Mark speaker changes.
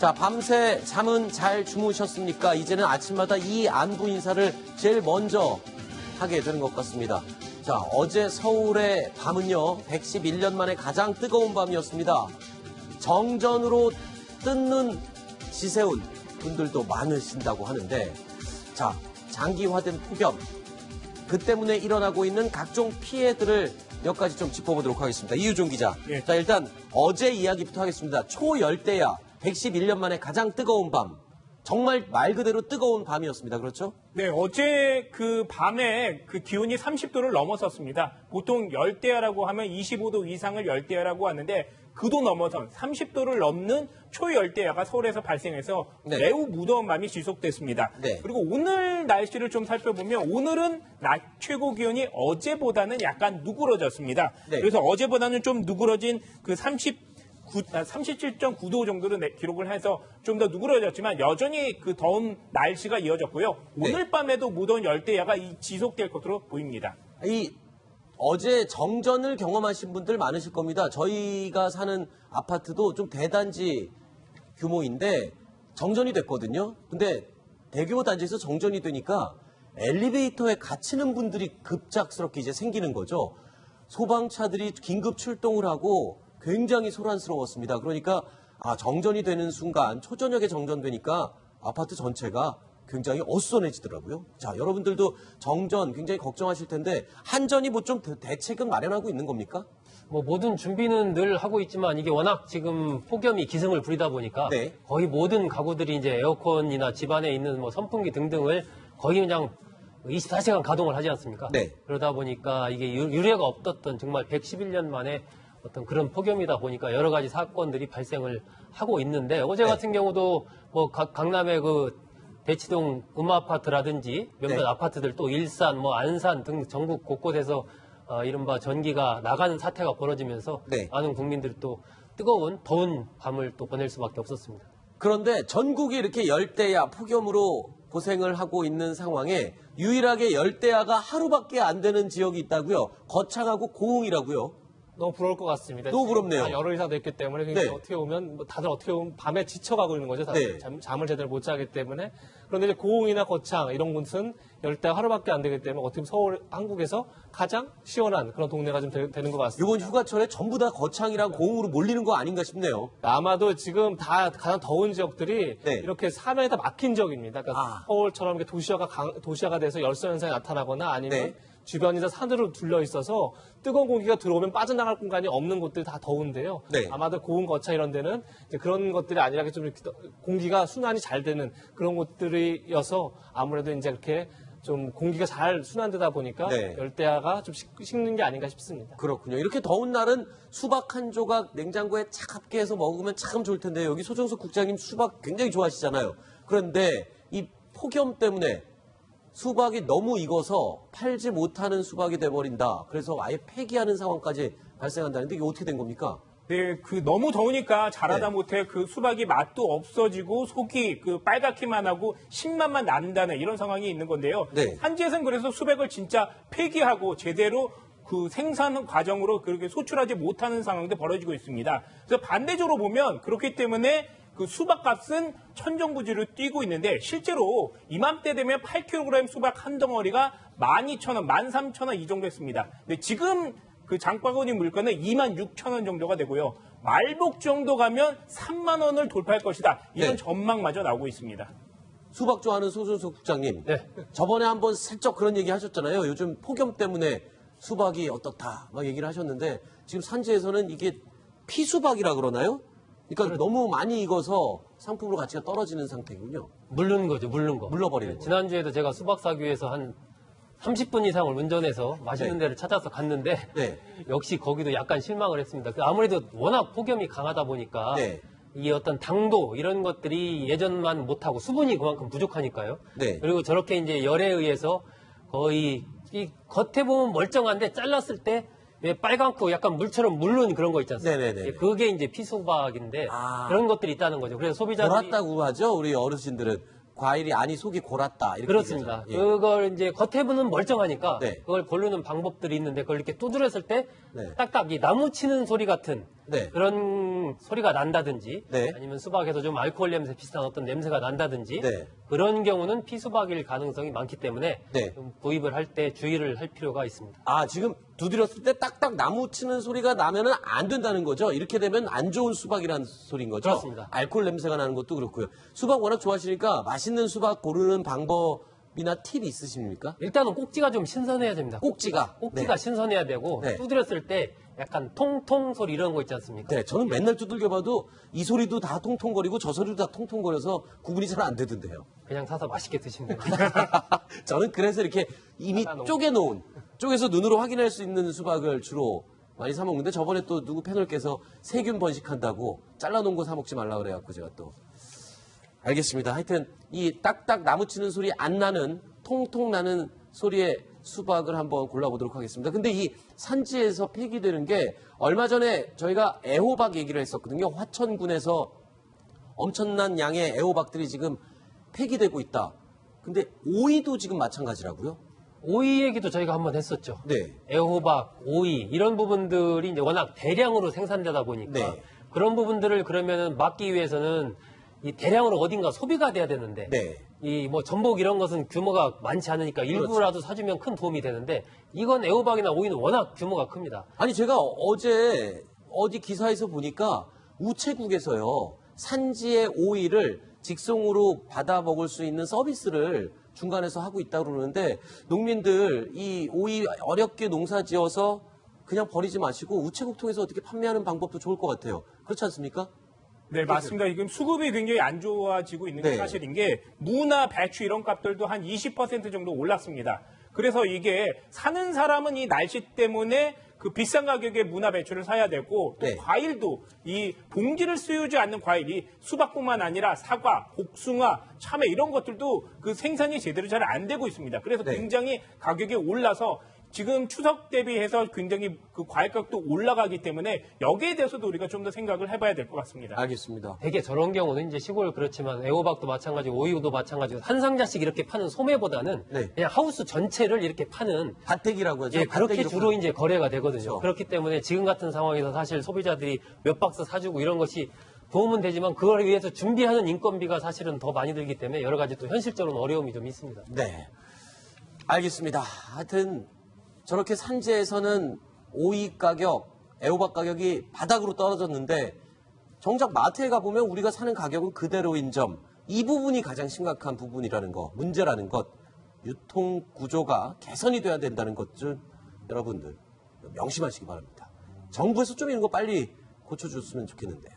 Speaker 1: 자, 밤새 잠은 잘 주무셨습니까? 이제는 아침마다 이 안부 인사를 제일 먼저 하게 되는 것 같습니다. 자, 어제 서울의 밤은요, 111년 만에 가장 뜨거운 밤이었습니다. 정전으로 뜬눈 지새운 분들도 많으신다고 하는데, 자, 장기화된 폭염, 그 때문에 일어나고 있는 각종 피해들을 몇 가지 좀 짚어보도록 하겠습니다. 이유종 기자.
Speaker 2: 예.
Speaker 1: 자, 일단 어제 이야기부터 하겠습니다. 초열대야, 111년 만에 가장 뜨거운 밤. 정말 말 그대로 뜨거운 밤이었습니다. 그렇죠?
Speaker 2: 네, 어제 그 밤에 그 기온이 30도를 넘었었습니다. 보통 열대야라고 하면 25도 이상을 열대야라고 하는데 그도 넘어선 30도를 넘는 초열대야가 서울에서 발생해서
Speaker 1: 네.
Speaker 2: 매우 무더운 밤이 지속됐습니다.
Speaker 1: 네.
Speaker 2: 그리고 오늘 날씨를 좀 살펴보면 오늘은 낮 최고 기온이 어제보다는 약간 누그러졌습니다.
Speaker 1: 네.
Speaker 2: 그래서 어제보다는 좀 누그러진 그 37.9도 정도를 기록을 해서 좀 더 누그러졌지만 여전히 그 더운 날씨가 이어졌고요. 오늘 밤에도 무더운 열대야가 지속될 것으로 보입니다.
Speaker 1: 어제 정전을 경험하신 분들 많으실 겁니다. 저희가 사는 아파트도 좀 대단지 규모인데 정전이 됐거든요. 근데 대규모 단지에서 정전이 되니까 엘리베이터에 갇히는 분들이 급작스럽게 이제 생기는 거죠. 소방차들이 긴급 출동을 하고 굉장히 소란스러웠습니다. 그러니까 정전이 되는 순간 초저녁에 정전되니까 아파트 전체가 굉장히 어수선해지더라고요. 자, 여러분들도 정전 굉장히 걱정하실 텐데 한전이 뭐 좀 대책은 마련하고 있는 겁니까?
Speaker 3: 뭐 모든 준비는 늘 하고 있지만 이게 워낙 지금 폭염이 기승을 부리다 보니까
Speaker 1: 네.
Speaker 3: 거의 모든 가구들이 이제 에어컨이나 집안에 있는 뭐 선풍기 등등을 거의 그냥 24시간 가동을 하지 않습니까?
Speaker 1: 네.
Speaker 3: 그러다 보니까 이게 유례가 없었던 정말 111년 만에 어떤 그런 폭염이다 보니까 여러 가지 사건들이 발생을 하고 있는데 어제 같은 경우도 뭐 강남의 그 대치동 음아파트라든지 몇몇
Speaker 1: 네.
Speaker 3: 아파트들 또 일산, 뭐 안산 등 전국 곳곳에서 이른바 전기가 나가는 사태가 벌어지면서
Speaker 1: 네.
Speaker 3: 많은 국민들이 또 뜨거운 더운 밤을 또 보낼 수밖에 없었습니다.
Speaker 1: 그런데 전국이 이렇게 열대야 폭염으로 고생을 하고 있는 상황에 유일하게 열대야가 하루밖에 안 되는 지역이 있다고요. 거창하고 고흥이라고요.
Speaker 4: 너무 부러울 것 같습니다.
Speaker 1: 너무 부럽네요.
Speaker 4: 열흘 이상 됐기 때문에 그러니까
Speaker 1: 네.
Speaker 4: 어떻게 보면 다들 어떻게 보면 밤에 지쳐가고 있는 거죠.
Speaker 1: 네.
Speaker 4: 잠을 제대로 못 자기 때문에. 그런데 이제 고흥이나 거창 이런 곳은 열대 하루밖에 안 되기 때문에 어떻게 보면 서울 한국에서 가장 시원한 그런 동네가 좀 되는 것 같습니다.
Speaker 1: 이번 휴가철에 전부 다 거창이랑 고흥으로 몰리는 거 아닌가 싶네요.
Speaker 4: 아마도 지금 다 가장 더운 지역들이
Speaker 1: 네.
Speaker 4: 이렇게 사면에 다 막힌 지역입니다. 그러니까 서울처럼 이렇게 도시화가 돼서 열선 현상이 나타나거나 아니면
Speaker 1: 네.
Speaker 4: 주변이 다 산으로 둘러 있어서 뜨거운 공기가 들어오면 빠져나갈 공간이 없는 곳들이 다 더운데요.
Speaker 1: 네.
Speaker 4: 아마도 고흥 거차 이런 데는 이제 그런 것들이 아니라 좀 이렇게 공기가 순환이 잘 되는 그런 곳들이어서 아무래도 이제 이렇게 좀 공기가 잘 순환되다 보니까
Speaker 1: 네.
Speaker 4: 열대야가 좀 식는 게 아닌가 싶습니다.
Speaker 1: 그렇군요. 이렇게 더운 날은 수박 한 조각 냉장고에 차갑게 해서 먹으면 참 좋을 텐데 여기 소정석 국장님 수박 굉장히 좋아하시잖아요. 그런데 이 폭염 때문에 수박이 너무 익어서 팔지 못하는 수박이 돼버린다. 그래서 아예 폐기하는 상황까지 발생한다는데 이게 어떻게 된 겁니까?
Speaker 2: 네, 너무 더우니까 자라다
Speaker 1: 네.
Speaker 2: 못해 그 수박이 맛도 없어지고 속이 빨갛기만 하고 신맛만 난다는 이런 상황이 있는 건데요.
Speaker 1: 네.
Speaker 2: 산지에서는 그래서 수박을 진짜 폐기하고 제대로 그 생산 과정으로 그렇게 소출하지 못하는 상황도 벌어지고 있습니다. 그래서 반대적으로 보면 그렇기 때문에 그 수박 값은 천정부지로 뛰고 있는데 실제로 이맘때 되면 8kg 수박 한 덩어리가 12,000원, 13,000원 이 정도 했습니다. 근데 지금 그 장바구니 물가는 26,000원 정도가 되고요. 말복 정도 가면 3만 원을 돌파할 것이다. 이런
Speaker 1: 네.
Speaker 2: 전망마저 나오고 있습니다.
Speaker 1: 수박 좋아하는 소정석 국장님.
Speaker 3: 네.
Speaker 1: 저번에 한번 슬쩍 그런 얘기 하셨잖아요. 요즘 폭염 때문에 수박이 어떻다 막 얘기를 하셨는데 지금 산지에서는 이게 피수박이라 그러나요? 그러니까 너무 많이 익어서 상품으로 가치가 떨어지는 상태군요.
Speaker 3: 물른 거죠, 물른 거.
Speaker 1: 물러버리는 거.
Speaker 3: 지난주에도 제가 수박 사기 위해서 한 30분 이상을 운전해서 맛있는
Speaker 1: 네.
Speaker 3: 데를 찾아서 갔는데
Speaker 1: 네.
Speaker 3: 역시 거기도 약간 실망을 했습니다. 아무래도 워낙 폭염이 강하다 보니까
Speaker 1: 네.
Speaker 3: 이 어떤 당도 이런 것들이 예전만 못하고 수분이 그만큼 부족하니까요.
Speaker 1: 네.
Speaker 3: 그리고 저렇게 이제 열에 의해서 거의 이 겉에 보면 멀쩡한데 잘랐을 때 왜 빨갛고 약간 물처럼 물른 그런 거 있지 않습니까?
Speaker 1: 네네네.
Speaker 3: 예, 그게 이제 피수박인데 그런 것들이 있다는 거죠. 그래서 소비자들이
Speaker 1: 골았다고 하죠. 우리 어르신들은 과일이 안이 속이 골았다 이렇게
Speaker 3: 그렇습니다.
Speaker 1: 얘기하잖아요. 예.
Speaker 3: 그걸 이제 겉에 보면 멀쩡하니까
Speaker 1: 네.
Speaker 3: 그걸 고르는 방법들이 있는데 그걸 이렇게 두드렸을 때
Speaker 1: 네.
Speaker 3: 딱딱 이 나무 치는 소리 같은
Speaker 1: 네.
Speaker 3: 그런 소리가 난다든지
Speaker 1: 네.
Speaker 3: 아니면 수박에서 좀 알코올 냄새 비슷한 어떤 냄새가 난다든지
Speaker 1: 네.
Speaker 3: 그런 경우는 피수박일 가능성이 많기 때문에
Speaker 1: 네.
Speaker 3: 좀 구입을 할 때 주의를 할 필요가 있습니다.
Speaker 1: 아, 지금 두드렸을 때 딱딱 나무 치는 소리가 나면은 안 된다는 거죠. 이렇게 되면 안 좋은 수박이라는 소리인 거죠.
Speaker 3: 그렇습니다.
Speaker 1: 알코올 냄새가 나는 것도 그렇고요. 수박 워낙 좋아하시니까 맛있는 수박 고르는 방법이나 팁이 있으십니까?
Speaker 3: 일단은 꼭지가 좀 신선해야 됩니다.
Speaker 1: 꼭지가.
Speaker 3: 꼭지가
Speaker 1: 네.
Speaker 3: 신선해야 되고
Speaker 1: 네.
Speaker 3: 두드렸을 때 약간 통통 소리 이런 거 있지 않습니까?
Speaker 1: 네, 저는 맨날 두들겨봐도 이 소리도 다 통통거리고 저 소리도 다 통통거려서 구분이 잘 안 되던데요.
Speaker 3: 그냥 사서 맛있게 드시면 됩니다.
Speaker 1: 저는 그래서 이렇게 이미 쪼개놓은, 쪼개서 눈으로 확인할 수 있는 수박을 주로 많이 사 먹는데 저번에 또 누구 패널께서 세균 번식한다고 잘라놓은 거 사 먹지 말라 그래갖고 제가 또 알겠습니다. 하여튼 이 딱딱 나무 치는 소리 안 나는 통통 나는 소리의 수박을 한번 골라보도록 하겠습니다. 근데 이 산지에서 폐기되는 게 얼마 전에 저희가 애호박 얘기를 했었거든요. 화천군에서 엄청난 양의 애호박들이 지금 폐기되고 있다. 근데 오이도 지금 마찬가지라고요?
Speaker 3: 오이 얘기도 저희가 한번 했었죠.
Speaker 1: 네.
Speaker 3: 애호박, 오이 이런 부분들이 이제 워낙 대량으로 생산되다 보니까
Speaker 1: 네.
Speaker 3: 그런 부분들을 그러면은 막기 위해서는 이 대량으로 어딘가 소비가 돼야 되는데
Speaker 1: 네.
Speaker 3: 이 뭐 전복 이런 것은 규모가 많지 않으니까 일부라도 사주면 큰 도움이 되는데 이건 애호박이나 오이는 워낙 규모가 큽니다.
Speaker 1: 아니 제가 어제 어디 기사에서 보니까 우체국에서요 산지의 오이를 직송으로 받아 먹을 수 있는 서비스를 중간에서 하고 있다고 그러는데 농민들 이 오이 어렵게 농사 지어서 그냥 버리지 마시고 우체국 통해서 어떻게 판매하는 방법도 좋을 것 같아요. 그렇지 않습니까?
Speaker 2: 네, 맞습니다. 지금 수급이 굉장히 안 좋아지고 있는 게
Speaker 1: 네.
Speaker 2: 사실인 게 무나 배추 이런 값들도 한 20% 정도 올랐습니다. 그래서 이게 사는 사람은 이 날씨 때문에 그 비싼 가격의 무나 배추를 사야 되고 또
Speaker 1: 네.
Speaker 2: 과일도 이 봉지를 쓰지 않는 과일이 수박뿐만 아니라 사과, 복숭아, 참외 이런 것들도 그 생산이 제대로 잘 안 되고 있습니다. 그래서
Speaker 1: 네.
Speaker 2: 굉장히 가격이 올라서 지금 추석 대비해서 굉장히 그 과일 가격도 올라가기 때문에 여기에 대해서도 우리가 좀 더 생각을 해봐야 될 것 같습니다.
Speaker 1: 알겠습니다.
Speaker 3: 되게 저런 경우는 이제 시골 그렇지만 애호박도 마찬가지고 오이도 마찬가지고 한 상자씩 이렇게 파는 소매보다는
Speaker 1: 네.
Speaker 3: 그냥 하우스 전체를 이렇게 파는
Speaker 1: 밭대기라고 하죠.
Speaker 3: 예, 그렇게
Speaker 1: 밭대기로
Speaker 3: 주로 이제 거래가 되거든요.
Speaker 1: 그렇죠.
Speaker 3: 그렇기 때문에 지금 같은 상황에서 사실 소비자들이 몇 박스 사주고 이런 것이 도움은 되지만 그걸 위해서 준비하는 인건비가 사실은 더 많이 들기 때문에 여러 가지 또 현실적으로는 어려움이 좀 있습니다.
Speaker 1: 네. 알겠습니다. 하여튼 저렇게 산지에서는 오이 가격, 애호박 가격이 바닥으로 떨어졌는데 정작 마트에 가보면 우리가 사는 가격은 그대로인 점, 이 부분이 가장 심각한 부분이라는 거, 문제라는 것, 유통 구조가 개선이 돼야 된다는 것 좀 여러분들 명심하시기 바랍니다. 정부에서 좀 이런 거 빨리 고쳐줬으면 좋겠는데요.